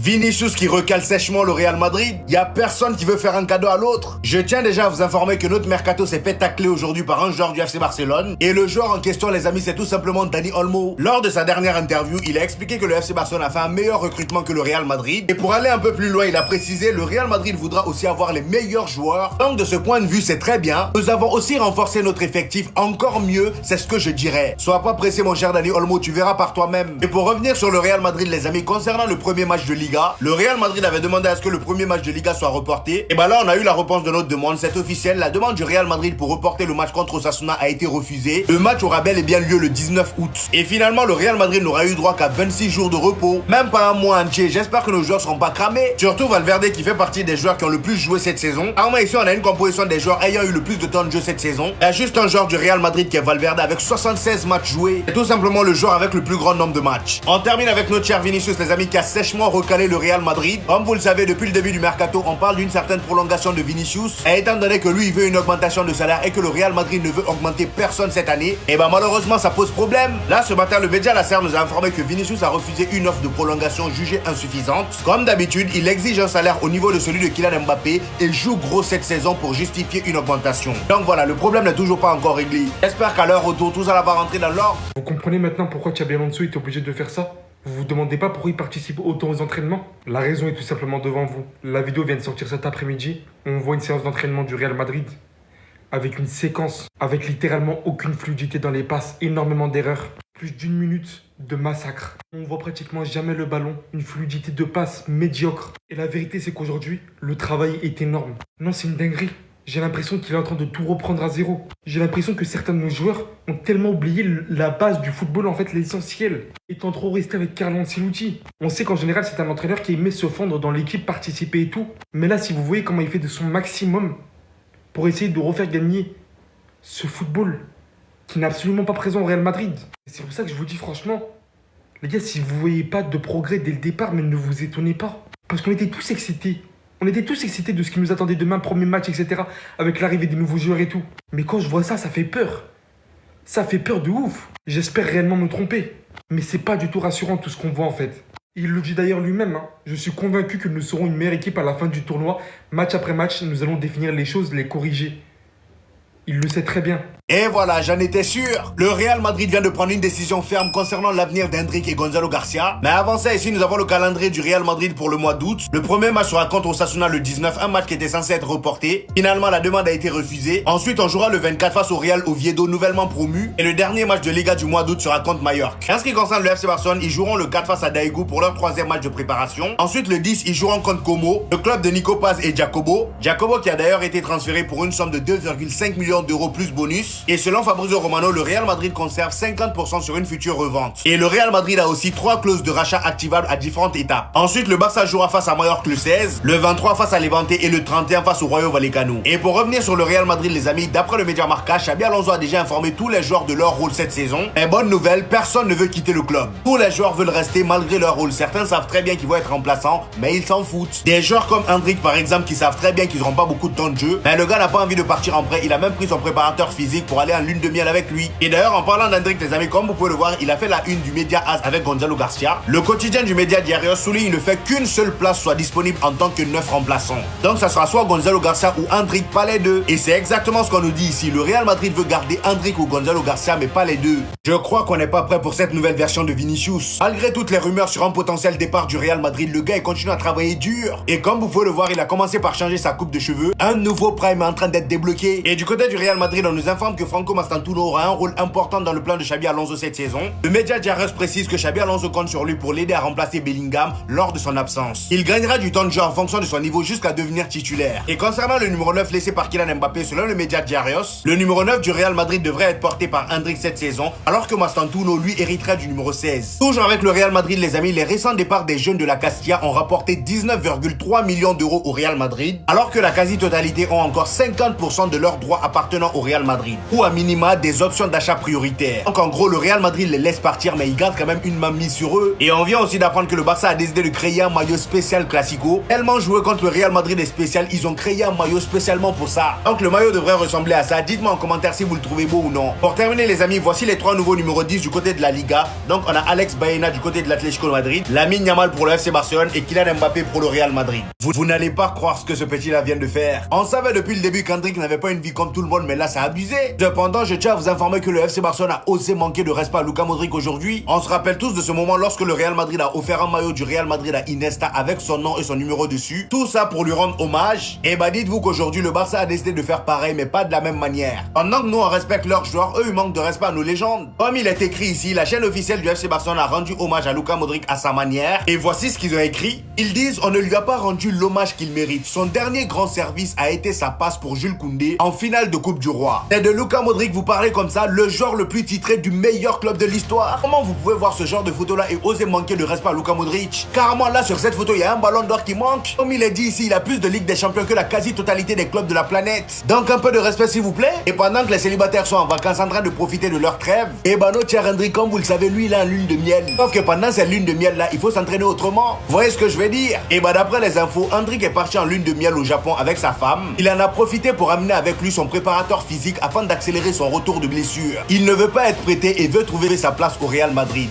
Vinicius qui recale sèchement le Real Madrid. Y a personne qui veut faire un cadeau à l'autre. Je tiens déjà à vous informer que notre mercato s'est fait tacler aujourd'hui par un joueur du FC Barcelone. Et le joueur en question, les amis, c'est tout simplement Dani Olmo. Lors de sa dernière interview, il a expliqué que le FC Barcelone a fait un meilleur recrutement que le Real Madrid. Et pour aller un peu plus loin, il a précisé, le Real Madrid voudra aussi avoir les meilleurs joueurs. Donc de ce point de vue, c'est très bien. Nous avons aussi renforcé notre effectif encore mieux, c'est ce que je dirais. Sois pas pressé mon cher Dani Olmo, tu verras par toi-même. Et pour revenir sur le Real Madrid, les amis, concernant le premier match de Liga, le Real Madrid avait demandé à ce que le premier match de Liga soit reporté. Et bah là, on a eu la réponse de notre demande, c'est officiel. La demande du Real Madrid pour reporter le match contre Osasuna a été refusée. Le match aura bel et bien lieu le 19 août. Et finalement, le Real Madrid n'aura eu droit qu'à 26 jours de repos, même pas un mois entier. J'espère que nos joueurs seront pas cramés. Surtout Valverde qui fait partie des joueurs qui ont le plus joué cette saison. Alors ici, on a une composition des joueurs ayant eu le plus de temps de jeu cette saison. Il y a juste un joueur du Real Madrid qui est Valverde avec 76 matchs joués. C'est tout simplement le joueur avec le plus grand nombre de matchs. On termine avec notre cher Vinicius, les amis, qui a sèchement recalé le Real Madrid. Comme vous le savez, depuis le début du mercato, on parle d'une certaine prolongation de Vinicius. Et étant donné que lui, il veut une augmentation de salaire et que le Real Madrid ne veut augmenter personne cette année, et ben malheureusement, ça pose problème. Là, ce matin, le média La Serre nous a informé que Vinicius a refusé une offre de prolongation jugée insuffisante. Comme d'habitude, il exige un salaire au niveau de celui de Kylian Mbappé et joue gros cette saison pour justifier une augmentation. Donc voilà, le problème n'est toujours pas encore réglé. J'espère qu'à leur retour, tout ça va rentrer dans l'ordre. Vous comprenez maintenant pourquoi Xabi Alonso est obligé de faire ça? Vous vous demandez pas pourquoi il participe autant aux entraînements? La raison est tout simplement devant vous. La vidéo vient de sortir cet après-midi. On voit une séance d'entraînement du Real Madrid avec une séquence, avec littéralement aucune fluidité dans les passes, énormément d'erreurs, plus d'une minute de massacre. On voit pratiquement jamais le ballon, une fluidité de passe médiocre. Et la vérité c'est qu'aujourd'hui, le travail est énorme. Non, c'est une dinguerie. J'ai l'impression qu'il est en train de tout reprendre à zéro. J'ai l'impression que certains de nos joueurs ont tellement oublié la base du football, en fait l'essentiel, étant trop resté avec Carlo Ancelotti. On sait qu'en général c'est un entraîneur qui aimait se fondre dans l'équipe, participer et tout. Mais là, si vous voyez comment il fait de son maximum pour essayer de refaire gagner ce football qui n'est absolument pas présent au Real Madrid. C'est pour ça que je vous dis franchement, les gars, si vous voyez pas de progrès dès le départ, mais ne vous étonnez pas. Parce qu'on était tous excités. On était tous excités de ce qui nous attendait demain, premier match, etc. Avec l'arrivée des nouveaux joueurs et tout. Mais quand je vois ça, ça fait peur. Ça fait peur de ouf. J'espère réellement me tromper. Mais c'est pas du tout rassurant tout ce qu'on voit en fait. Il le dit d'ailleurs lui-même. Je suis convaincu que nous serons une meilleure équipe à la fin du tournoi. Match après match, nous allons définir les choses, les corriger. Il le sait très bien. Et voilà, j'en étais sûr. Le Real Madrid vient de prendre une décision ferme concernant l'avenir d'Hendrick et Gonzalo Garcia. Mais avant ça, ici, nous avons le calendrier du Real Madrid pour le mois d'août. Le premier match sera contre Osasuna le 19, un match qui était censé être reporté. Finalement, la demande a été refusée. Ensuite, on jouera le 24 face au Real Oviedo, nouvellement promu. Et le dernier match de Liga du mois d'août sera contre Mallorca. En ce qui concerne le FC Barcelone, ils joueront le 4 face à Daegu pour leur troisième match de préparation. Ensuite, le 10, ils joueront contre Como, le club de Nico Paz et Jacobo. Jacobo qui a d'ailleurs été transféré pour une somme de 2,5 millions d'euros plus bonus. Et selon Fabrizio Romano, le Real Madrid conserve 50% sur une future revente. Et le Real Madrid a aussi 3 clauses de rachat activables à différentes étapes. Ensuite, le Barça jouera face à Mallorca le 16, le 23 face à Levante et le 31 face au Rayo Vallecano. Et pour revenir sur le Real Madrid, les amis, d'après le média Marca, Xabi Alonso a déjà informé tous les joueurs de leur rôle cette saison. Et bonne nouvelle, personne ne veut quitter le club. Tous les joueurs veulent rester malgré leur rôle. Certains savent très bien qu'ils vont être remplaçants, mais ils s'en foutent. Des joueurs comme Hendrick par exemple qui savent très bien qu'ils n'auront pas beaucoup de temps de jeu, mais le gars n'a pas envie de partir en prêt. Il a même pris son préparateur physique pour aller en lune de miel avec lui. Et d'ailleurs, en parlant d'Hendrick, les amis, comme vous pouvez le voir, il a fait la une du média AS avec Gonzalo Garcia. Le quotidien du média Diario souligne le fait qu'une seule place soit disponible en tant que 9 remplaçant. Donc ça sera soit Gonzalo Garcia ou Hendrick, pas les deux. Et c'est exactement ce qu'on nous dit ici. Le Real Madrid veut garder Hendrick ou Gonzalo Garcia, mais pas les deux. Je crois qu'on n'est pas prêt pour cette nouvelle version de Vinicius. Malgré toutes les rumeurs sur un potentiel départ du Real Madrid, le gars il continue à travailler dur. Et comme vous pouvez le voir, il a commencé par changer sa coupe de cheveux. Un nouveau prime est en train d'être débloqué. Et du côté du Real Madrid, on nous informe que Franco Mastantuono aura un rôle important dans le plan de Xabi Alonso cette saison. Le média Diario précise que Xabi Alonso compte sur lui pour l'aider à remplacer Bellingham lors de son absence. Il gagnera du temps de jeu en fonction de son niveau jusqu'à devenir titulaire. Et concernant le numéro 9 laissé par Kylian Mbappé, selon le média Diario, le numéro 9 du Real Madrid devrait être porté par Hendrick cette saison, alors que Mastantuono lui hériterait du numéro 16. Toujours avec le Real Madrid, les amis, les récents départs des jeunes de la Castilla ont rapporté 19,3 millions d'euros au Real Madrid, alors que la quasi-totalité ont encore 50% de leurs droits appartenant au Real Madrid. ou à minima des options d'achat prioritaires. Donc en gros, le Real Madrid les laisse partir, mais il garde quand même une main mise sur eux. Et on vient aussi d'apprendre que le Barça a décidé de créer un maillot spécial Classico. Tellement jouer contre le Real Madrid est spécial, ils ont créé un maillot spécialement pour ça. Donc le maillot devrait ressembler à ça. Dites-moi en commentaire si vous le trouvez beau ou non. Pour terminer les amis, voici les 3 nouveaux numéros 10 du côté de la Liga. Donc on a Alex Baena du côté de l'Atlético de Madrid, Lamine Yamal pour le FC Barcelone et Kylian Mbappé pour le Real Madrid. Vous n'allez pas croire ce que ce petit là vient de faire. On savait depuis le début qu'Hendrick n'avait pas une vie comme tout le monde, mais là ça a abusé. Cependant, je tiens à vous informer que le FC Barcelone a osé manquer de respect à Luka Modric aujourd'hui. On se rappelle tous de ce moment lorsque le Real Madrid a offert un maillot du Real Madrid à Iniesta avec son nom et son numéro dessus. Tout ça pour lui rendre hommage. Et bah dites-vous qu'aujourd'hui le Barça a décidé de faire pareil, mais pas de la même manière. Pendant que nous on respecte leurs joueurs, eux ils manquent de respect à nos légendes. Comme il est écrit ici, la chaîne officielle du FC Barcelone a rendu hommage à Luka Modric à sa manière. Et voici ce qu'ils ont écrit. Ils disent on ne lui a pas rendu l'hommage qu'il mérite. Son dernier grand service a été sa passe pour Jules Koundé en finale de Coupe du Roi. C'est de Luka Modric vous parlez comme ça, le joueur le plus titré du meilleur club de l'histoire. Comment vous pouvez voir ce genre de photo là et oser manquer de respect à Luka Modric? Carrément là sur cette photo il y a un ballon d'or qui manque. Comme il est dit ici, il a plus de Ligue des Champions que la quasi-totalité des clubs de la planète. Donc un peu de respect s'il vous plaît. Et pendant que les célibataires sont en vacances en train de profiter de leur trêve, et bah notre cher Hendrick, comme vous le savez, lui il a une lune de miel. Sauf que pendant cette lune de miel là, il faut s'entraîner autrement. Vous voyez ce que je veux dire? Et bah d'après les infos, Hendrick est parti en lune de miel au Japon avec sa femme. Il en a profité pour amener avec lui son préparateur physique afin d'accélérer son retour de blessure. Il ne veut pas être prêté et veut trouver sa place au Real Madrid.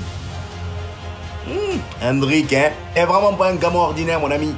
Hendrick, hein, est vraiment pas un gamin ordinaire mon ami.